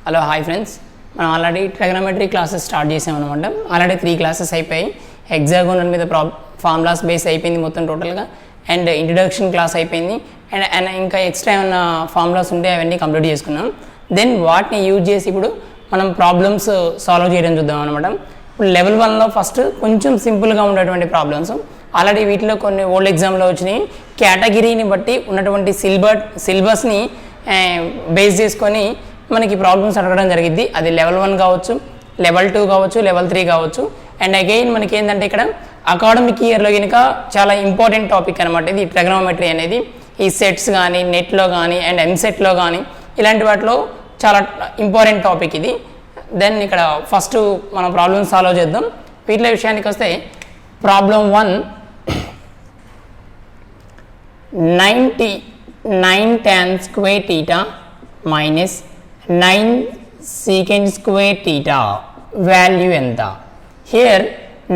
Hello hi friends, మనం already trigonometry classes start చేసామన్నమాట. Already 3 classes అయిపోయి హెక్సాగోనల్ మీద ఫార్ములాస్ బేస్ అయిపోయింది మొత్తం టోటల్గా. అండ్ ఇంట్రడక్షన్ క్లాస్ అయిపోయింది. అండ్ ఇంకా ఎక్స్ట్రా ఏమైనా ఫార్ములాస్ ఉంటే అవన్నీ కంప్లీట్ చేసుకున్నాం. దెన్ వాటిని యూజ్ చేసి ఇప్పుడు మనం ప్రాబ్లమ్స్ సాల్వ్ చేయడం చూద్దాం అనమాట. ఇప్పుడు లెవెల్ 1లో ఫస్ట్ కొంచెం సింపుల్గా ఉండేటువంటి ప్రాబ్లమ్స్ ఆల్రెడీ వీటిలో కొన్ని ఓల్డ్ ఎగ్జామ్లో వచ్చినాయి. కేటగిరీని బట్టి ఉన్నటువంటి సిలబస్ని బేస్ చేసుకొని మనకి ప్రాబ్లమ్స్ అడగడం జరిగింది. అది లెవెల్ 1 కావచ్చు, లెవెల్ 2 కావచ్చు, లెవెల్ 3 కావచ్చు. అండ్ అగైన్ మనకి ఏంటంటే ఇక్కడ అకాడమిక్ ఇయర్లో కనుక చాలా ఇంపార్టెంట్ టాపిక్ అనమాట ఇది ట్రిగనోమెట్రీ అనేది. ఈ సెట్స్ కానీ నెట్లో కానీ అండ్ ఎంసెట్లో కానీ ఇలాంటి వాటిలో చాలా ఇంపార్టెంట్ టాపిక్ ఇది. దెన్ ఇక్కడ ఫస్ట్ మనం ప్రాబ్లమ్ సాల్వ్ చేద్దాం. వీటిలో విషయానికి వస్తే problem 1 9 tan square theta minus 9 secant square theta value ఎంత? Here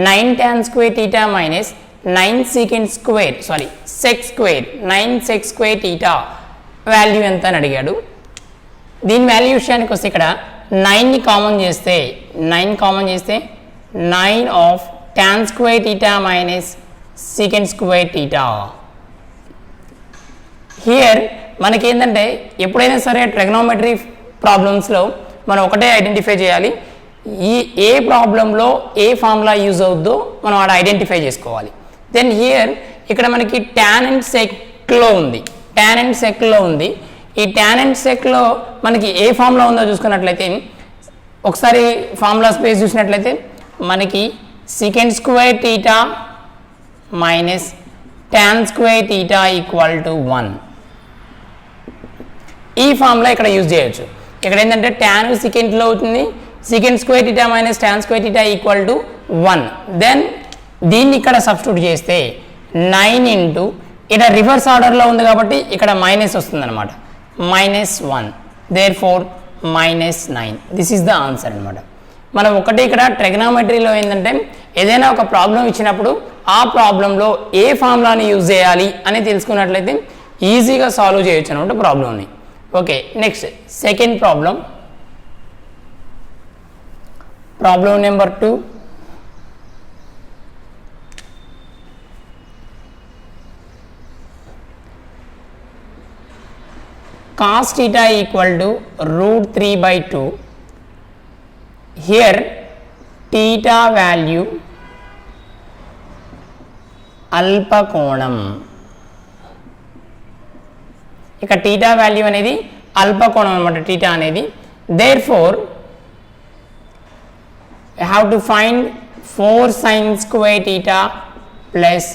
9 tan square theta minus 9 secant square sec square 9 sec square theta value ఎంత అని అడిగాడు. దీని వాల్యూ విషయానికి వస్తే ఇక్కడ 9ని కామన్ చేస్తే 9 of tan square theta minus secant square theta. Here మనకి ఏంటంటే ఎప్పుడైనా సరే ట్రిగనోమెట్రీ ప్రాబ్లమ్స్లో మనం ఒకటే ఐడెంటిఫై చేయాలి. ఏ ప్రాబ్లంలో ఏ ఫార్ములా యూజ్ అవుద్దో మనం ఆడ ఐడెంటిఫై చేసుకోవాలి. దెన్ హియర్ ఇక్కడ మనకి tan and secలో ఉంది. ఈ tan and secలో మనకి ఏ ఫార్ములా ఉందో చూసుకున్నట్లయితే ఒకసారి ఫార్ములా స్పేస్ చూసినట్లయితే మనకి secant square theta minus tan square theta equal to 1. ఈ ఫార్ములా ఇక్కడ యూజ్ చేయొచ్చు. ఇక్కడ ఏంటంటే tan సెకండ్లో అవుతుంది, secant square theta minus tan square theta equal to 1. Then దీన్ని ఇక్కడ సబ్స్టిట్యూట్ చేస్తే 9 ఇంటూ ఇక్కడ రివర్స్ ఆర్డర్లో ఉంది కాబట్టి ఇక్కడ మైనస్ వస్తుంది అనమాట, -1. Therefore -9. This is the answer అనమాట. మనం ఒకటి ఇక్కడ ట్రిగనోమెట్రీలో ఏంటంటే ఏదైనా ఒక ప్రాబ్లం ఇచ్చినప్పుడు ఆ ప్రాబ్లంలో ఏ ఫార్ములాని యూజ్ చేయాలి అని తెలుసుకున్నట్లయితే ఈజీగా సాల్వ్ చేయొచ్చు అనమాట ప్రాబ్లంని. Okay, next second problem number 2. cos theta equal to √3/2. here theta value అల్పకోణం. ఇక టీటా వాల్యూ అనేది అల్పకోణం అనమాట టీటా అనేది. Therefore have to find 4 sin square theta plus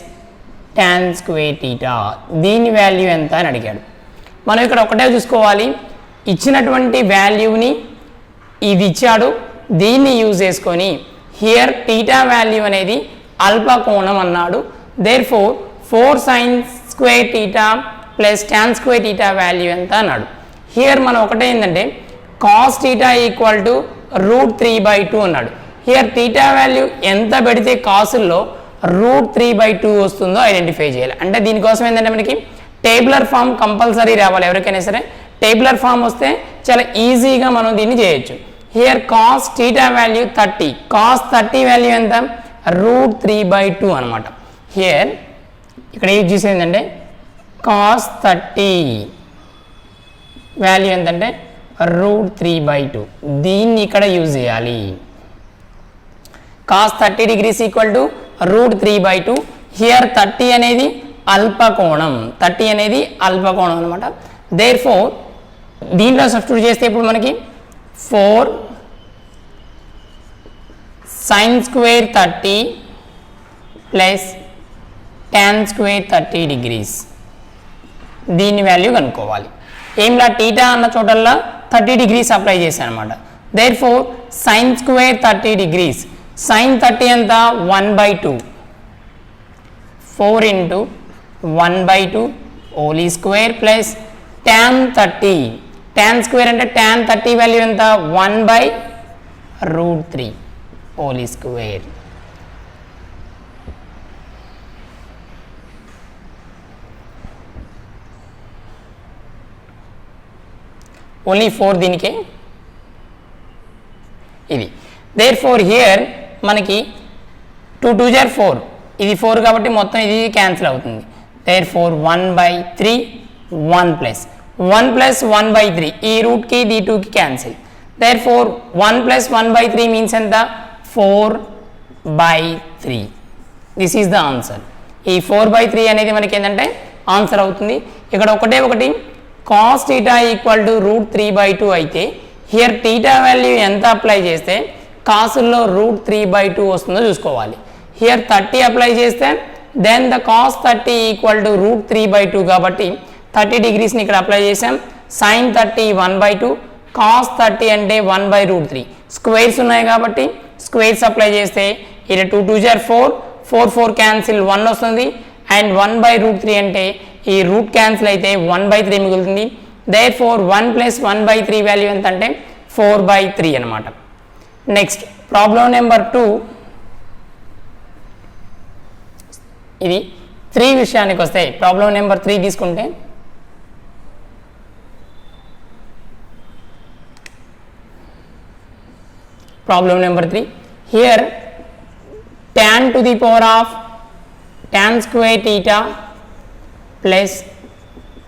tan square theta. దీని వాల్యూ ఎంత అని అడిగాడు. మనం ఇక్కడ ఒకటే చూసుకోవాలి, ఇచ్చినటువంటి వాల్యూని ఇది ఇచ్చాడు, దీన్ని యూజ్ చేసుకొని హియర్ టీటా వాల్యూ అనేది అల్పకోణం అన్నాడు. Therefore 4 sin square theta plus tan square theta value ఎంత అన్నాడు. హియర్ మనం ఒకటే ఏంటంటే cos theta ఈక్వల్ టు √3/2 అన్నాడు. హియర్ టీటా వాల్యూ ఎంత పెడితే కాసుల్లో √3/2 వస్తుందో ఐడెంటిఫై చేయాలి. అంటే దీనికోసం ఏంటంటే మనకి టేబులర్ ఫామ్ కంపల్సరీ రావాలి. ఎవరికైనా సరే టేబులర్ ఫామ్ వస్తే చాలా ఈజీగా మనం దీన్ని చేయొచ్చు. Here cos theta value 30, cos 30 value ఎంత? √3/2 అనమాట. హియర్ ఇక్కడ యూజ్ చేసేది ఏంటంటే cos 30 వాల్యూ ఎంతంటే √3/2. దీన్ని ఇక్కడ యూజ్ చేయాలి. cos 30 degrees equal to √3/2. Here 30 అనేది అల్పకోణం, అనమాట. దేర్ ఫోర్ దీంట్లో సబ్స్టిట్యూట్ చేస్తే ఇప్పుడు మనకి 4 sin square 30 plus tan square 30 degrees. దీని వాల్యూ కనుక్కోవాలి. ఏంలా టీటా అన్న చోటల్లా 30 degrees అప్లై చేశాను అనమాట. Therefore sin square 30 degrees, sin 30 ఎంత? 1/2. 4 into 1/2 whole square plus tan 30. tan square అంటే tan 30 వాల్యూ ఎంత? 1/√3 హోల్ స్క్వేర్. ఓన్లీ 4 దీనికే ఇది. దేర్ ఫోర్ హియర్ మనకి 2 2 are 4, ఇది 4 కాబట్టి మొత్తం ఇది క్యాన్సిల్ అవుతుంది. దేర్ ఫోర్ 1/3 1 ప్లస్ 1/3 ఈ రూట్కి ది 2కి క్యాన్సిల్. దేర్ ఫోర్ 1 + 1/3 మీన్స్ ఎంత 4/3. This is the answer. ఈ 4/3 అనేది మనకి ఏంటంటే ఆన్సర్ అవుతుంది. ఇక్కడ ఒకటి cos θ = √3/2 అయితే హియర్ θ వాల్యూ ఎంత అప్లై చేస్తే కాసుల్లో √3/2 వస్తుందో చూసుకోవాలి. హియర్ 30 అప్లై చేస్తే దెన్ ద cos 30 = √3/2 కాబట్టి 30 degreesని ఇక్కడ అప్లై చేసాం. sin 30 1/2, cos 30 అంటే 1/√3. స్క్వేర్స్ ఉన్నాయి కాబట్టి స్క్వేర్స్ అప్లై చేస్తే ఇక్కడ 2 2 are 4, 4 4 క్యాన్సిల్ 1 వస్తుంది. అండ్ 1/√3 అంటే ఈ రూట్ క్యాన్సిల్ అయితే 1/3 మిగులుతుంది. దేర్ ఫోర్ 1 + 1/3 వాల్యూ ఎంత అంటే 4/3 అనమాట. నెక్స్ట్ ప్రాబ్లం నెంబర్ 2, ఇది 3 విషయానికి వస్తే ప్రాబ్లం నెంబర్ 3 తీసుకుంటే problem number 3 here tan to the power of tan square theta plus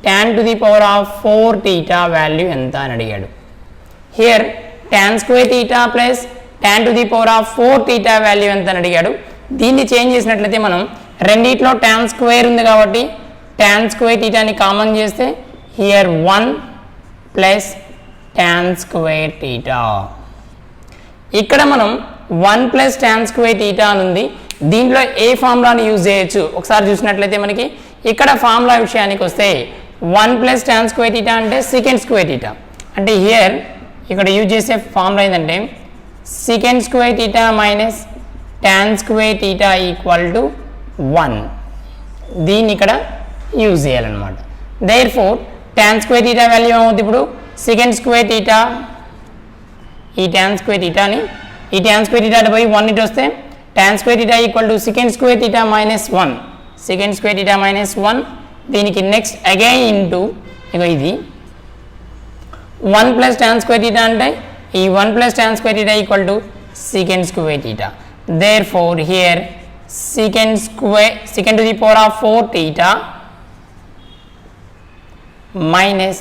tan to the power of 4 theta value ఎంత అని అడిగాడు. Here tan square theta plus tan to the power of 4 theta value ఎంత అని అడిగాడు. దీన్ని change చేసినట్లయితే మనం రెండిట్లో tan స్క్వేర్ ఉంది కాబట్టి tan స్క్వేర్ thetaని కామన్ చేస్తే హియర్ 1 + tan స్క్వేర్ theta. ఇక్కడ మనం 1 + tan స్క్వేర్ theta అని ఉంది. దీంట్లో ఏ ఫార్ములాని యూజ్ చేయొచ్చు ఒకసారి చూసినట్లయితే మనకి ఇక్కడ ఫార్ములా విషయానికి వస్తే 1 + tan స్క్వేర్ theta అంటే secant స్క్వేర్ theta. అంటే హియర్ ఇక్కడ యూజ్ చేసే ఫార్ములా ఏంటంటే secant square theta minus tan square theta = 1. దీన్ని ఇక్కడ యూజ్ చేయాలన్నమాట. Therefore tan square theta value ఏమవుతుంది ఇప్పుడు secant స్క్వేర్ theta, ఈ tan స్క్వేర్ thetaని ఈ tan స్క్వేర్ theta పోయి 1 ఇటు వస్తే tan square theta = secant square theta minus 1, secant square theta minus 1. దీనికి నెక్స్ట్ అగైన్ ఇంటూ ఇగో ఇది 1 + tan స్క్వేర్ theta అంటే ఈ 1 + tan square theta = secant square theta. Therefore here secant to the power of 4 theta minus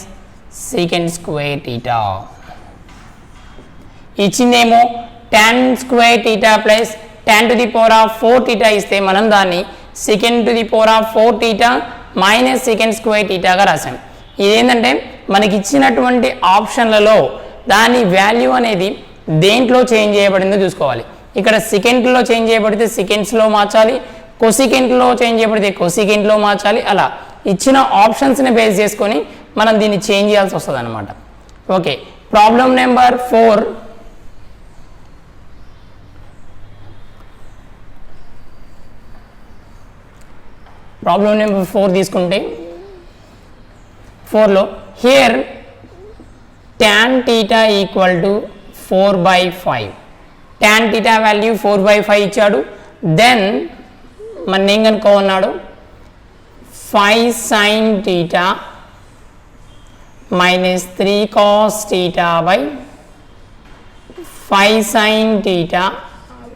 secant square theta. ఇచ్చిందేమో tan square theta plus tan to the power of 4 theta ఇస్తే మనం దాన్ని secant to the power of 4 theta minus secant square thetaగా రాసాం. ఇదేంటంటే మనకి ఇచ్చినటువంటి ఆప్షన్లలో దాని వాల్యూ అనేది దేంట్లో చేంజ్ చేయబడిందో చూసుకోవాలి. ఇక్కడ సెకండ్లో చేంజ్ చేయబడితే సెకండ్స్లో మార్చాలి, కొసికెంట్లో చేంజ్ చేయబడితే కొసికెంట్లో మార్చాలి. అలా ఇచ్చిన ఆప్షన్స్ని బేస్ చేసుకొని మనం దీన్ని చేంజ్ చేయాల్సి వస్తుంది అనమాట. Okay, problem number 4 problem number 4 తీసుకుంటే 4లో here tan theta = 4/5. tan theta వాల్యూ 4/5 ఇచ్చాడు. దెన్ మన ఏం కనుక్కోమన్నాడు 5 sin theta minus 3 cos theta by 5 sin theta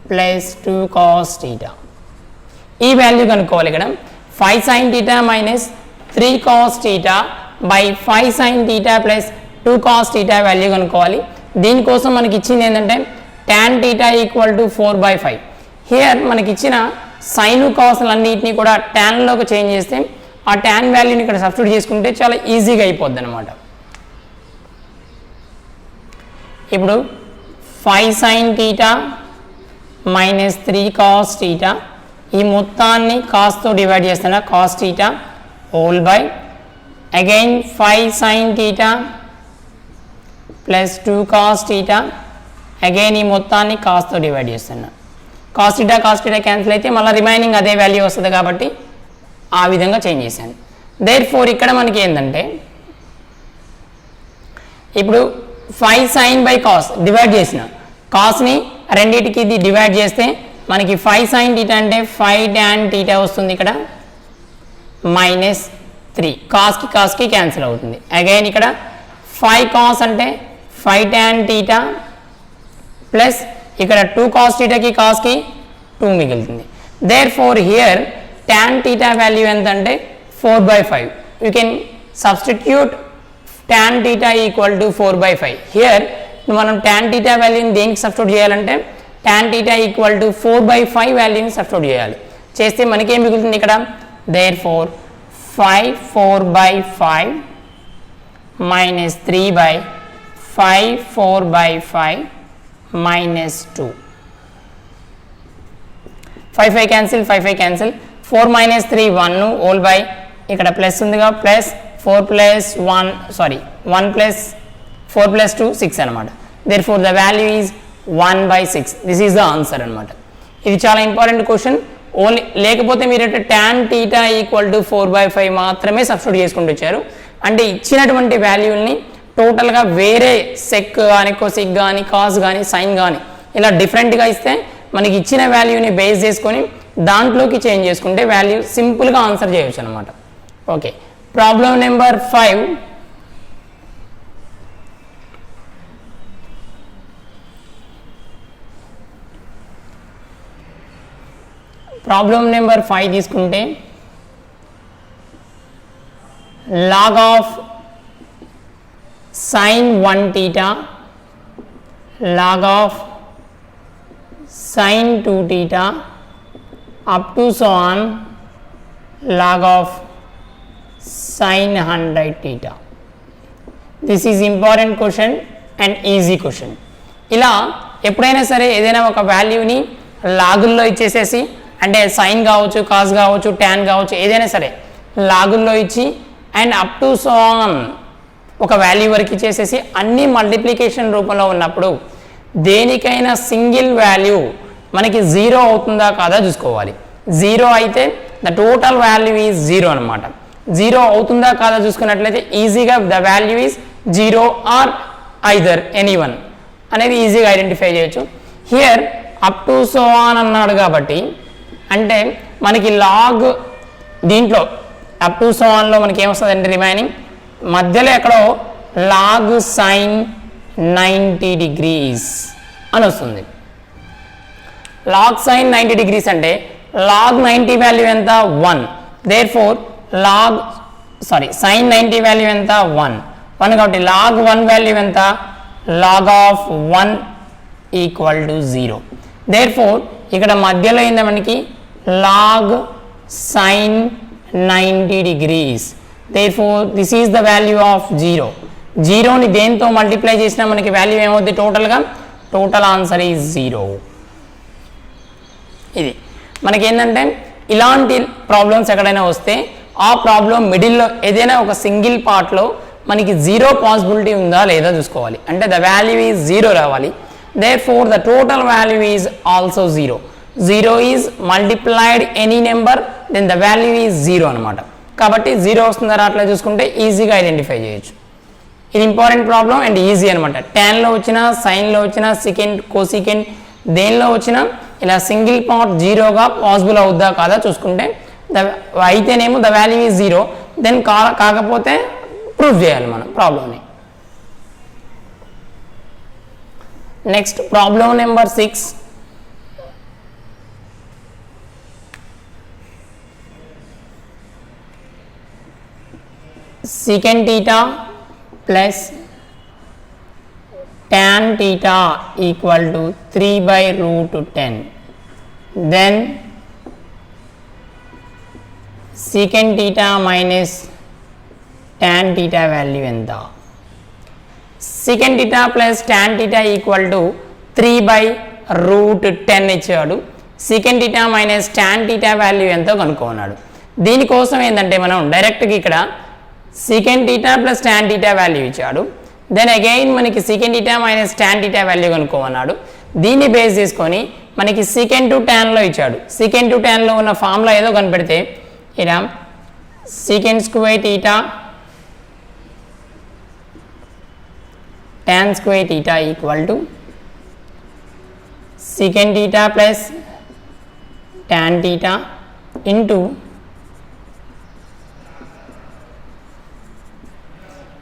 plus 2 cos theta. ఈ వాల్యూ కనుక్కోవాలి. ఇక్కడ 5 sin theta minus 3 cos theta by 5 sin theta plus 2 cos theta వాల్యూ కనుక్కోవాలి. దీనికోసం మనకి ఇచ్చింది ఏంటంటే tan theta = 4/5. హియర్ మనకి ఇచ్చిన సైన్ కాస్లన్నింటినీ కూడా ట్యాన్లోకి చేంజ్ చేస్తే ఆ tan వాల్యూని ఇక్కడ సబ్స్టిట్యూట్ చేసుకుంటే చాలా ఈజీగా అయిపోద్ది అనమాట. ఇప్పుడు 5 sin theta minus 3 cos theta ఈ మొత్తాన్ని కాస్తో డివైడ్ చేస్తున్నా cos theta whole by again 5 sin theta plus 2 cos theta again ఈ మొత్తాన్ని కాస్తో డివైడ్ చేస్తున్నా. cos theta క్యాన్సిల్ అయితే మళ్ళీ రిమైనింగ్ అదే వాల్యూ వస్తుంది కాబట్టి ఆ విధంగా చేంజ్ చేశాను. దేర్ ఫోర్ ఇక్కడ మనకి ఏంటంటే ఇప్పుడు 5 sin బై కాస్ డివైడ్ చేసిన కాస్ని రెండింటికి ఇది డివైడ్ చేస్తే మనకి 5 sin theta అంటే 5 tan theta వస్తుంది. ఇక్కడ మైనస్ 3 కాస్కి క్యాన్సిల్ అవుతుంది. అగైన్ ఇక్కడ 5 cos అంటే 5 tan theta ప్లస్ ఇక్కడ 2 cos θకి కాస్కి 2 మిగులుతుంది. దేర్ ఫోర్ హియర్ tan θ వాల్యూ ఎంత అంటే 4/5. You can substitute tan θ equal to 4/5. Here మనం tan θ వాల్యూని దేనికి సబ్స్టిట్యూట్ చేయాలంటే tan θ ఈక్వల్ టు 4/5 వాల్యూని సబ్స్టిట్యూట్ చేయాలి. చేస్తే మనకేం మిగులుతుంది ఇక్కడ, there four 5 4/5 minus 3/5 4/5 minus 2. 5 cancel 5 cancel 4 minus 3 1 whole by ఇక్కడ ప్లస్ ఉందిగా plus 4 plus 1 sorry 1 plus 4 plus 2 6 అనమాట. therefore the value is 1/6. this is the answer అనమాట. ఇది చాలా ఇంపార్టెంట్ క్వశ్చన్. ఓన్లీ లేకపోతే మీరు tan θ ఈక్వల్ టు 4/5 మాత్రమే సబ్స్టిట్యూట్ చేసుకుంటూ వచ్చారు. అంటే ఇచ్చినటువంటి వాల్యూల్ని టోటల్గా వేరే సెక్ కానీ కొసిక్ కానీ కాస్ కానీ సైన్ కానీ ఇలా డిఫరెంట్గా ఇస్తే మనకి ఇచ్చిన వాల్యూని బేస్ చేసుకొని దాంట్లోకి చేంజ్ చేసుకుంటే వాల్యూ సింపుల్గా ఆన్సర్ చేయొచ్చు అనమాట. Okay, problem number 5. Problem number 5 తీసుకుంటే log of sin 1 theta log of sin 2 theta up to so on log of sin 100 theta. this is important question and easy question. ఇలా ఎప్పుడైనా సరే ఏదైనా ఒక వాల్యూని లాగుల్లో ఇచ్చేసేసి అంటే సైన్ కావచ్చు కాస్ కావచ్చు ట్యాన్ కావచ్చు ఏదైనా సరే లాగుల్లో ఇచ్చి and up to so on ఒక వాల్యూ వరకు ఇచ్చేసేసి అన్ని మల్టిప్లికేషన్ రూపంలో ఉన్నప్పుడు దేనికైనా సింగిల్ వాల్యూ మనకి 0 అవుతుందా కాదా చూసుకోవాలి. 0 అయితే ద టోటల్ వాల్యూ ఈజ్ 0 అనమాట. 0 అవుతుందా కాదా చూసుకున్నట్లయితే ఈజీగా the value is 0 or either anyone అనేది ఈజీగా ఐడెంటిఫై చేయొచ్చు. Here up to so on అన్నాడు కాబట్టి అంటే మనకి లాగ్ దీంట్లో అప్ టు సో ఆన్లో మనకి ఏమొస్తుంది అంటే రిమైనింగ్ మధ్యలో ఎక్కడో లాగ్ సైన్ 90 degrees అని వస్తుంది. లాగ్ సైన్ 90 degrees అంటే లాగ్ 90 వాల్యూ ఎంత 1. దేర్ ఫోర్ సైన్ 90 వాల్యూ ఎంత 1 కాబట్టి లాగ్ 1 వాల్యూ ఎంత log of 1 equal to 0. Therefore ఇక్కడ మధ్యలో ఏందా మనకి log sine 90 degrees. therefore this is the value of 0. 0ని దేంతో మల్టిప్లై చేసినా మనకి వాల్యూ ఏమవుద్ది టోటల్గా టోటల్ ఆన్సర్ ఈజ్ 0. ఇది మనకి ఏంటంటే ఇలాంటి ప్రాబ్లమ్స్ ఎక్కడైనా వస్తే ఆ ప్రాబ్లం మిడిల్లో ఏదైనా ఒక సింగిల్ పార్ట్లో మనకి 0 పాసిబిలిటీ ఉందా లేదా చూసుకోవాలి. అంటే ద వాల్యూ ఈజ్ 0 రావాలి. therefore the total value is also 0. 0 is multiplied any number then the value is 0 అనమాట. కాబట్టి 0 వస్తుందా అట్లా చూసుకుంటే ఈజీగా ఐడెంటిఫై చేయొచ్చు. ఇది ఇంపార్టెంట్ ప్రాబ్లం అండ్ ఈజీ అనమాట. ట్యాన్లో వచ్చినా సైన్లో వచ్చినా సెకండ్ కోసికెంట్ దేనిలో వచ్చినా ఇలా సింగిల్ పార్ట్ 0గా పాసిబుల్ అవుద్దా కాదా చూసుకుంటే అయితేనేమో ద వాల్యూ ఈజ్ 0 దెన్ కాకపోతే ప్రూవ్ చేయాలి మనం ప్రాబ్లమ్ని. Next problem number 6. secant theta plus tan theta equal to 3/√10. then secant theta minus tan theta value ఎంత secant theta plus tan theta equal to 3/√10 ఇచ్చాడు. secant theta minus tan theta value ఎంతో కనుక్కున్నాడు. దీనికోసం ఏంటంటే మనం డైరెక్ట్గా ఇక్కడ secant theta plus tan theta వాల్యూ ఇచ్చాడు. దెన్ అగైన్ మనకి secant theta minus tan theta వాల్యూ కనుక్కోమన్నాడు. దీన్ని బేస్ చేసుకొని మనకి secant to tanలో ఇచ్చాడు. secant to tanలో ఉన్న ఫార్ములా ఏదో కనిపెడితే ఇలా secant square theta tan square theta equal to secant theta plus tan theta into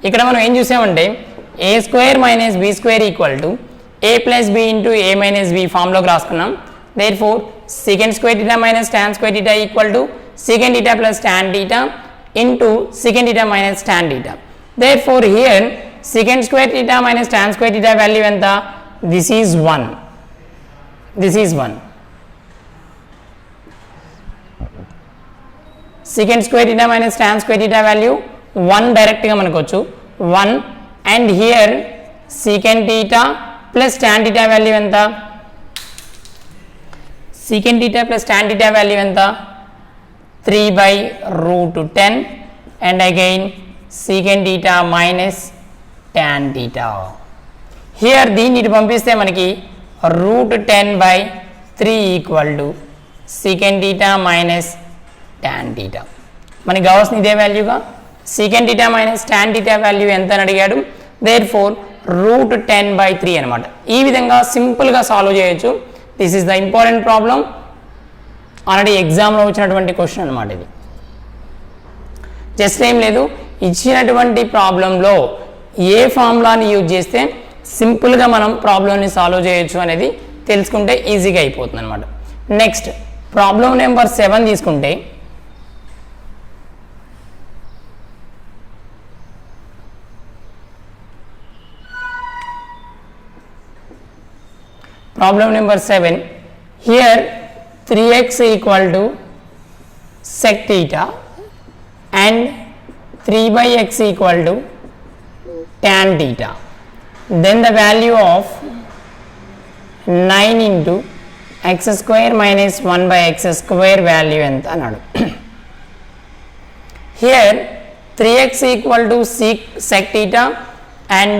ఇక్కడ మనం ఏం చూసామంటే a² - b² equal to a plus b into a minus b ఫామ్లోకి రాసుకున్నాం. therefore secant square theta minus tan square theta equal to secant theta plus tan theta into secant theta minus tan theta. therefore here secant square theta minus tan square theta value ఎంత? this is 1. this is 1. secant square theta minus tan square theta value 1 డైరెక్ట్గా మనకు వచ్చు 1 and here secant theta plus tan theta value ఎంత? secant theta plus tan theta value ఎంత? 3 by root 10 and again secant theta minus tan theta. here దీన్ని ఇటు పంపిస్తే మనకి root 10 by 3 equal to secant theta minus tan theta. మనకి కావాల్సిన ఇదే వాల్యూగా secant theta minus tan theta value ఎంత అని అడిగాడు. therefore root 10 by 3 అనమాట. ఈ విధంగా సింపుల్గా సాల్వ్ చేయొచ్చు. This is the important problem. Already ఎగ్జామ్లో వచ్చినటువంటి క్వశ్చన్ అనమాట ఇది. జస్ట్ ఏం లేదు, ఇచ్చినటువంటి ప్రాబ్లంలో ఏ ఫార్ములాని యూజ్ చేస్తే సింపుల్గా మనం ప్రాబ్లంని సాల్వ్ చేయొచ్చు అనేది తెలుసుకుంటే ఈజీగా అయిపోతుంది అనమాట. నెక్స్ట్ ప్రాబ్లం నెంబర్ 7 తీసుకుంటే problem number 7, here 3x equal to sec theta and 3 by x equal to tan theta. Then the value of 9 into x square minus 1 by x square value enta anadu. Here 3x equal to sec theta and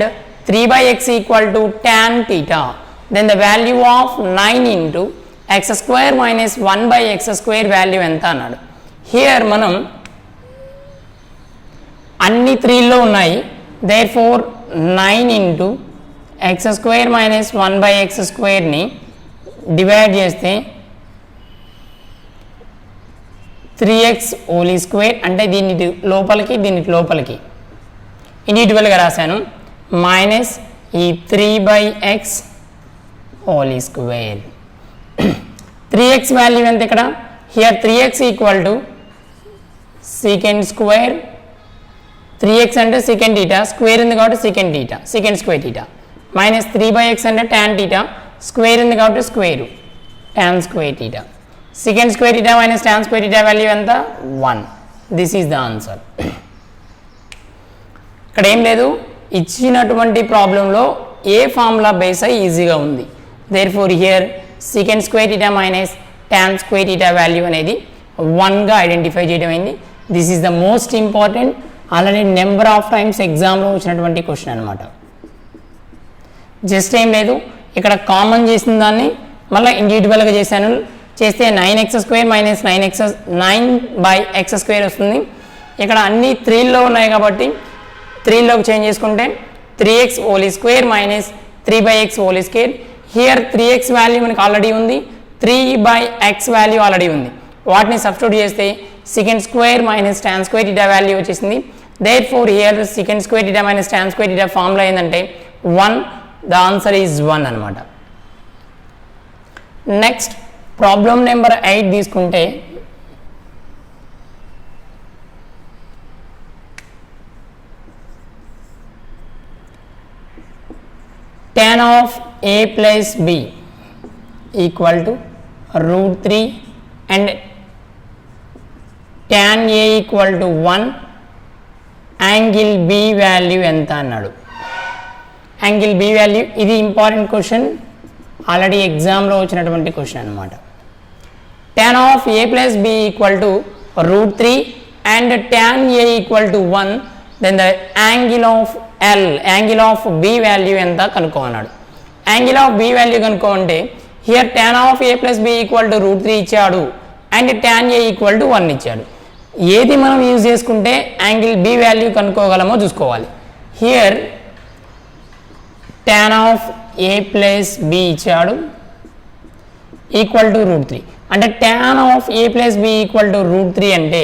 3 by x equal to tan theta. Then the value of 9 into x square minus 1 by x square value ఎంత అన్నాడు. Here మనం అన్ని 3లో ఉన్నాయి. therefore 9 into x square minus 1 by x squareని divide చేస్తే 3x whole square అంటే దీన్ని లోపలికి దీనికి లోపలికి ఇండివిజువల్గా రాశాను. మైనస్ ఈ 3 by x whole square. 3x value ఎంత ఇక్కడ? Here 3x equal to secant square. 3x అంటే secant theta, స్క్వేర్ ఉంది కాబట్టి secant theta, secant square theta minus 3 by x అంటే tan theta, స్క్వేర్ ఉంది కాబట్టి square tan square theta. secant square theta minus tan square theta value ఎంత? 1. This is the answer. ఇక్కడ ఏం లేదు, ఇచ్చినటువంటి ప్రాబ్లంలో ఏ ఫార్ములా బేస్ అయి ఈజీగా ఉంది. therefore here secant square theta minus tan square theta value అనేది 1గా ఐడెంటిఫై చేయడం అయింది. This is the most important. Already number of times ఎగ్జామ్లో వచ్చినటువంటి క్వశ్చన్ అనమాట. జస్ట్ ఏం లేదు, ఇక్కడ కామన్ చేసిన దాన్ని మళ్ళీ ఇండివిజువల్గా చేశాను. చేస్తే 9x square minus 9 by x square వస్తుంది. ఇక్కడ అన్ని 3లో ఉన్నాయి కాబట్టి 3లోకి చేంజ్ చేసుకుంటే 3x whole square minus 3 by x whole square. Here 3x value మనకి ఆల్రెడీ ఉంది, 3 by x వాల్యూ ఆల్రెడీ ఉంది. వాటిని సబ్స్టిట్యూట్ చేస్తే secant square minus tan square theta value వచ్చేసింది. therefore here secant square theta minus tan square theta formula ఏంటంటే 1. The answer is 1 అనమాట. Next problem number 8 తీసుకుంటే tan of a plus b equal to root 3 and tan a equal to 1. Angle b వాల్యూ ఎంత అన్నాడు. Angle b value ఇది important question, already ఎగ్జామ్లో వచ్చినటువంటి question అనమాట. tan of a plus b equal to root 3 and tan a equal to 1. then the angle of L, angle of b వాల్యూ ఎంత కనుక్కోమన్నాడు. యాంగిల్ ఆఫ్ b వాల్యూ కనుక్కోమంటే here tan of a plus b equal to root 3 ఇచ్చాడు and tan a equal to 1 ఇచ్చాడు. ఏది మనం use చేసుకుంటే యాంగిల్ b వాల్యూ కనుక్కోగలమో చూసుకోవాలి. Here tan of a plus b ఇచ్చాడు ఈక్వల్ టు రూట్ 3 అంటే tan of a plus b equal to root 3 అంటే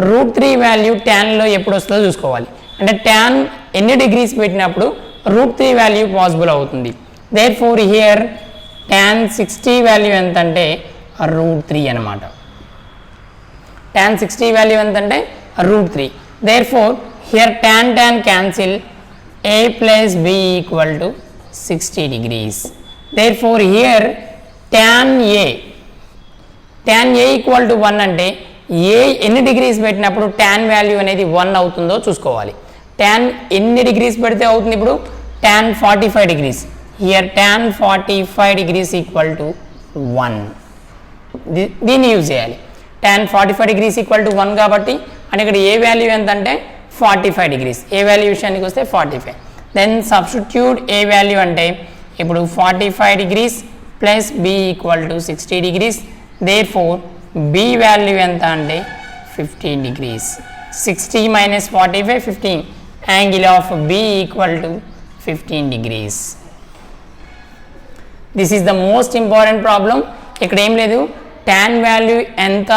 route 3 value ట్యాన్లో ఎప్పుడు వస్తుందో చూసుకోవాలి. అంటే ట్యాన్ ఎన్ని డిగ్రీస్ పెట్టినప్పుడు రూట్ 3 వాల్యూ పాసిబుల్ అవుతుంది. Therefore here tan 60 value ఎంత అంటే √3 అనమాట. tan 60 వాల్యూ ఎంత అంటే √3. Therefore here tan cancel a plus b equal to 60 degrees. Therefore here tan a equal to 1 అంటే a ఎన్ని డిగ్రీస్ పెట్టినప్పుడు tan వాల్యూ అనేది 1 అవుతుందో చూసుకోవాలి. tan ఎన్ని డిగ్రీస్ పెడితే అవుతుంది ఇప్పుడు tan 45 degrees. Here tan 45 degrees equal to 1. దీన్ని యూజ్ చేయాలి. tan 45 డిగ్రీస్ ఈక్వల్ టు 1 కాబట్టి అంటే ఇక్కడ ఏ వాల్యూ ఎంత అంటే 45 డిగ్రీస్. ఏ వాల్యూ విషయానికి వస్తే 45. దెన్ సబ్స్టిట్యూట్ ఏ వాల్యూ అంటే ఇప్పుడు 45 degrees plus B equal to 60 degrees. Therefore B value ఎంత అంటే 15 degrees. 60 minus 45 15. Angle of B equal to 15 degrees. This is the most important problem. ఇక్కడ ఏం లేదు, tan వాల్యూ ఎంత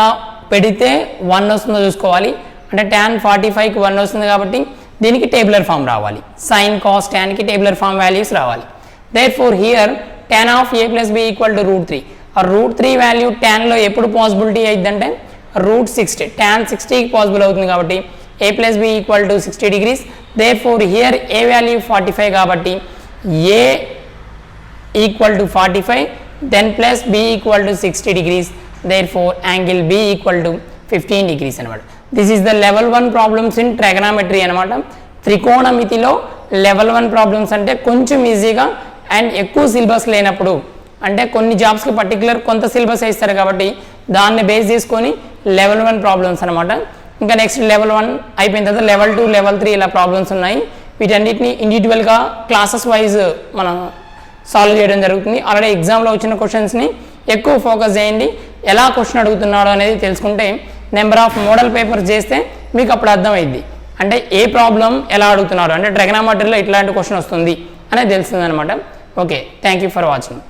పెడితే 1 వస్తుందో చూసుకోవాలి. అంటే tan 45కి 1 వస్తుంది కాబట్టి దీనికి టేబులర్ ఫామ్ రావాలి. సైన్ కాస్ టాన్కి టేబులర్ ఫామ్ వాల్యూస్ రావాలి. Therefore here tan of a plus B equal to √3. ఆ √3 వాల్యూ tanలో ఎప్పుడు పాసిబిలిటీ అయిందంటే √60. tan 60కి పాసిబుల్ అవుతుంది కాబట్టి a plus B equal to 60 degrees. Therefore here a value 45 కాబట్టి a equal to 45 then plus b equal to 60 degrees. Therefore angle b equal to 15 degrees అనమాట. This is the level 1 problems in trigonometry అనమాట. త్రికోణమితిలో level 1 problems అంటే కొంచెం ఈజీగా and ఎక్కువ syllabus లేనప్పుడు, అంటే కొన్ని జాబ్స్కి పర్టికులర్ కొంత సిలబస్ ఇస్తారు కాబట్టి దాన్ని బేస్ చేసుకొని లెవెల్ 1 ప్రాబ్లమ్స్ అనమాట. ఇంకా నెక్స్ట్ లెవెల్ 1 అయిపోయిన తర్వాత లెవెల్ 2 లెవెల్ 3 ఇలా ప్రాబ్లమ్స్ ఉన్నాయి. వీటన్నిటిని ఇండివిజువల్గా క్లాసెస్ వైజ్ మనం సాల్వ్ చేయడం జరుగుతుంది. ఆల్రెడీ ఎగ్జామ్లో వచ్చిన క్వశ్చన్స్ని ఎక్కువ ఫోకస్ చేయండి. ఎలా క్వశ్చన్ అడుగుతున్నాడో అనేది తెలుసుకుంటే నెంబర్ ఆఫ్ మోడల్ పేపర్స్ చేస్తే మీకు అప్పుడు అర్థమైంది. అంటే ఏ ప్రాబ్లం ఎలా అడుగుతున్నారు, అంటే ట్రిగోనోమెట్రీలో ఇట్లాంటి క్వశ్చన్ వస్తుంది అనేది తెలుస్తుంది అనమాట. Okay, thank you for watching.